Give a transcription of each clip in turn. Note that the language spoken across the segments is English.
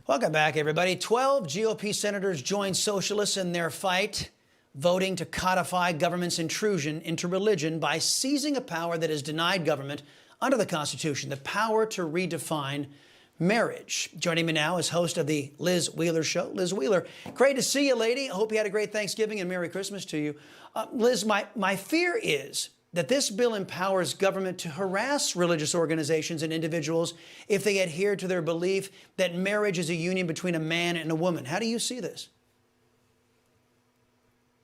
Welcome back, everybody. 12 GOP senators joined socialists in their fight, voting to codify government's intrusion into religion by seizing a power that is denied government under the Constitution, the power to redefine marriage. Joining me now is host of the Liz Wheeler Show. Liz Wheeler, great to see you, lady. I hope you had a great Thanksgiving and Merry Christmas to you. Liz, my fear is that this bill empowers government to harass religious organizations and individuals if they adhere to their belief that marriage is a union between a man and a woman. How do you see this?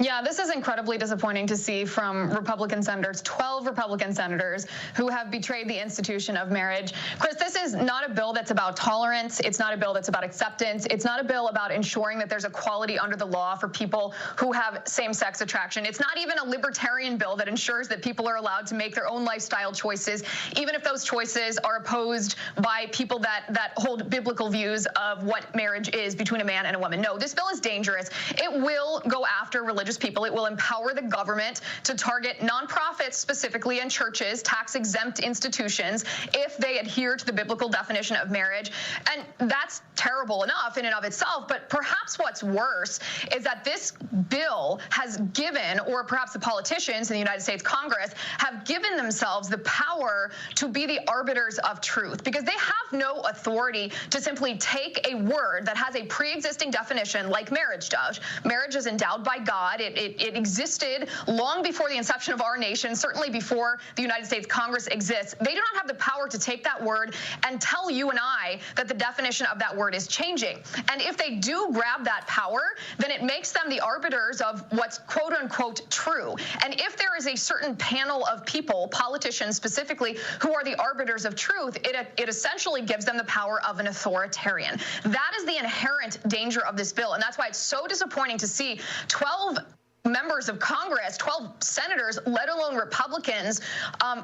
Yeah, this is incredibly disappointing to see from Republican senators, 12 Republican senators who have betrayed the institution of marriage. Chris, this is not a bill that's about tolerance. It's not a bill that's about acceptance. It's not a bill about ensuring that there's equality under the law for people who have same-sex attraction. It's not even a libertarian bill that ensures that people are allowed to make their own lifestyle choices, even if those choices are opposed by people that hold biblical views of what marriage is between a man and a woman. No, this bill is dangerous. It will go after religious people. It will empower the government to target nonprofits specifically and churches, tax-exempt institutions, if they adhere to the biblical definition of marriage. And that's terrible enough in and of itself. But perhaps what's worse is that this bill has given, or perhaps the politicians in the United States Congress have given themselves the power to be the arbiters of truth, because they have no authority to simply take a word that has a pre-existing definition like marriage does. Marriage is endowed by God. It existed long before the inception of our nation, certainly before the United States Congress exists. They do not have the power to take that word and tell you and I that the definition of that word is changing. And if they do grab that power, then it makes them the arbiters of what's quote unquote true. And if there is a certain panel of people, politicians specifically, who are the arbiters of truth, it essentially gives them the power of an authoritarian. That is the inherent danger of this bill. And that's why it's so disappointing to see 12 members of Congress, 12 senators, let alone Republicans,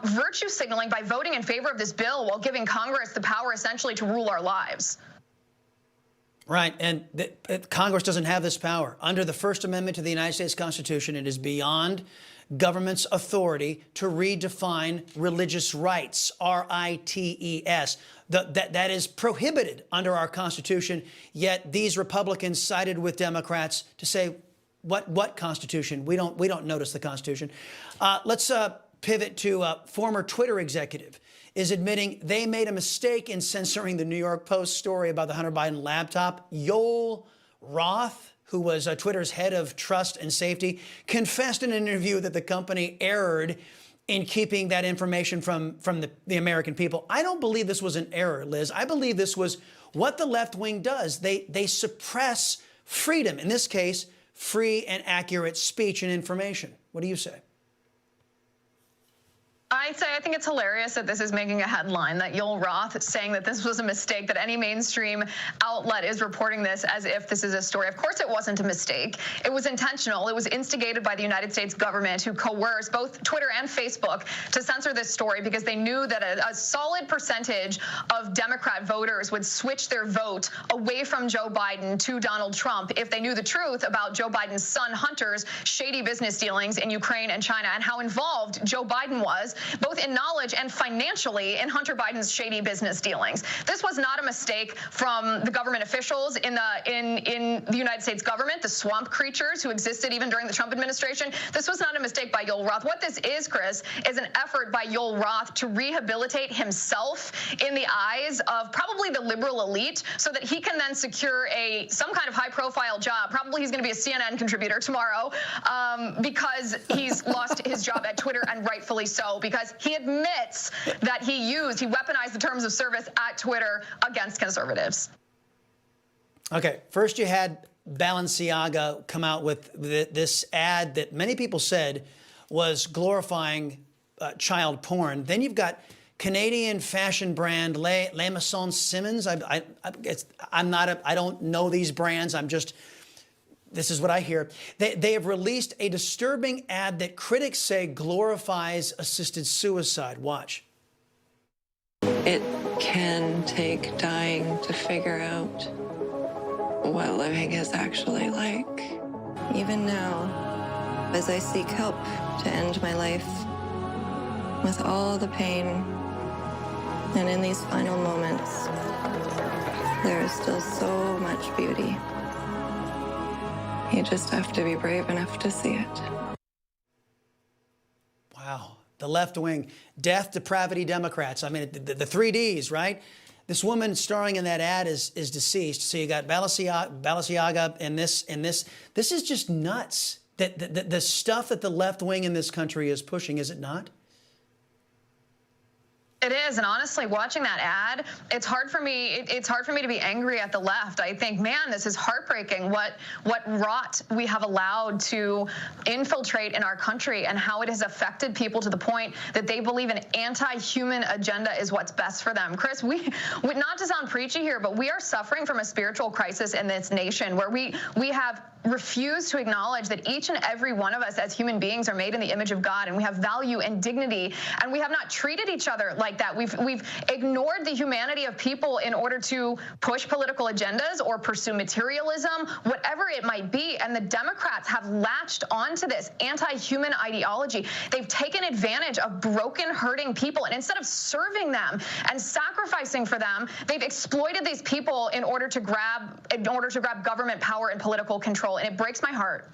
virtue signaling by voting in favor of this bill while giving Congress the power essentially to rule our lives. Right, and Congress doesn't have this power. Under the First Amendment to the United States Constitution, it is beyond government's authority to redefine religious rights, R-I-T-E-S. That is prohibited under our Constitution, yet these Republicans sided with Democrats to say, what Constitution? We don't notice the Constitution. Let's pivot to a former Twitter executive is admitting they made a mistake in censoring the New York Post story about the Hunter Biden laptop. Yoel Roth, who was Twitter's head of trust and safety, confessed in an interview that the company erred in keeping that information from the American people. I don't believe this was an error, Liz. I believe this was what the left wing does. They suppress freedom. In this case, free and accurate speech and information. What do you say? I think it's hilarious that this is making a headline, that Yoel Roth saying that this was a mistake, that any mainstream outlet is reporting this as if this is a story. Of course it wasn't a mistake. It was intentional. It was instigated by the United States government, who coerced both Twitter and Facebook to censor this story because they knew that a solid percentage of Democrat voters would switch their vote away from Joe Biden to Donald Trump if they knew the truth about Joe Biden's son Hunter's shady business dealings in Ukraine and China, and how involved Joe Biden was, both in knowledge and financially, in Hunter Biden's shady business dealings. This was not a mistake from the government officials in the United States government, the swamp creatures who existed even during the Trump administration. This was not a mistake by Yoel Roth. What this is, Chris, is an effort by Yoel Roth to rehabilitate himself in the eyes of probably the liberal elite so that he can then secure some kind of high-profile job. Probably he's going to be a CNN contributor tomorrow because he's lost his job at Twitter, and rightfully so, because he admits that he weaponized the terms of service at Twitter against conservatives. Okay, first you had Balenciaga come out with this ad that many people said was glorifying child porn. Then you've got Canadian fashion brand Les Maisons Simmons. I don't know these brands. This is what I hear. They have released a disturbing ad that critics say glorifies assisted suicide. Watch. It can take dying to figure out what living is actually like. Even now, as I seek help to end my life, with all the pain, and in these final moments, there is still so much beauty. You just have to be brave enough to see it. Wow. The left wing, death, depravity, Democrats. I mean, the 3Ds, right? This woman starring in that ad is deceased. So you got Balenciaga and this. This is just nuts. The stuff that the left wing in this country is pushing, is it not? It is, and honestly, watching that ad, it's hard for me. It's hard for me to be angry at the left. I think, man, this is heartbreaking. What rot we have allowed to infiltrate in our country, and how it has affected people to the point that they believe an anti-human agenda is what's best for them. Chris, we not to sound preachy here, but we are suffering from a spiritual crisis in this nation, where we have refused to acknowledge that each and every one of us as human beings are made in the image of God, and we have value and dignity, and we have not treated each other like that. We've ignored the humanity of people in order to push political agendas or pursue materialism, whatever it might be. And the Democrats have latched onto this anti-human ideology. They've taken advantage of broken, hurting people, and instead of serving them and sacrificing for them, they've exploited these people in order to grab government power and political control. And it breaks my heart.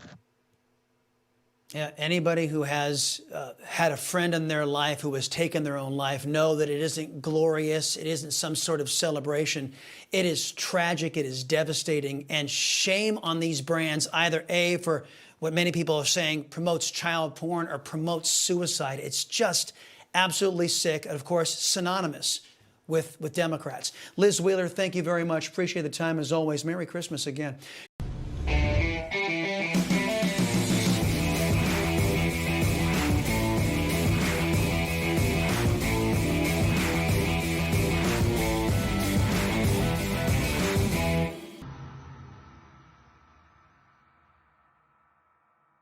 Yeah, anybody who has had a friend in their life who has taken their own life know that it isn't glorious. It isn't some sort of celebration. It is tragic. It is devastating. And shame on these brands, either A, for what many people are saying promotes child porn or promotes suicide. It's just absolutely sick. And of course, synonymous with Democrats. Liz Wheeler, thank you very much. Appreciate the time as always. Merry Christmas again.